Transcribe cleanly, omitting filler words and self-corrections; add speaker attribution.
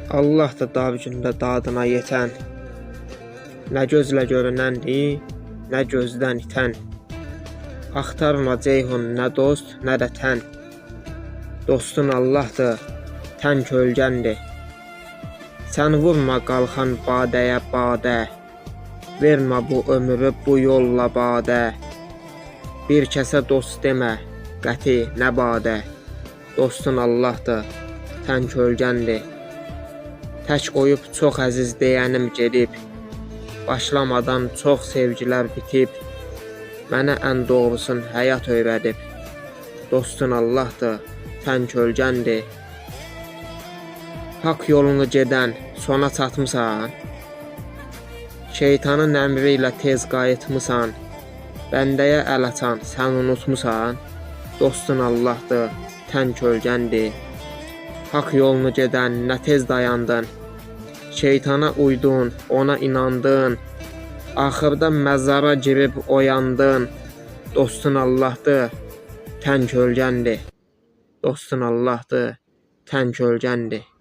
Speaker 1: Allah da dar gündə dadına yetən, nə gözlə görünəndir, nə gözdən itən. Axtarma ceyhun nə dost, nə də tən. Dostun Allahdır, tən kölgəndir. Sən vurma qalxan badəyə badə, vermə bu ömrü bu yolla badə. Bir kəsə dost demə, qəti nə badə. Dostun Allahdır, tən kölgəndir. Tək qoyub çox əziz deyənim gedib, başlamadan çox sevgilər bitib. Mənə ən doğrusun həyat öyrədib. Dostun Allahdır, tən kölgəndir. Haqq yolunu gedən sona çatmısan, şeytanın əmri ilə tez qayıtmısan. Bəndəyə əl açan sən unutmusan, dostun Allahdır, tən kölgəndir. Haqq yolunu gedən nə tez dayandın, şeytana uydun, ona inandın. Axırda məzara girib oyandın, dostun Allahdır, tən kölgəndir. Dostun Allahdır, tən kölgəndir.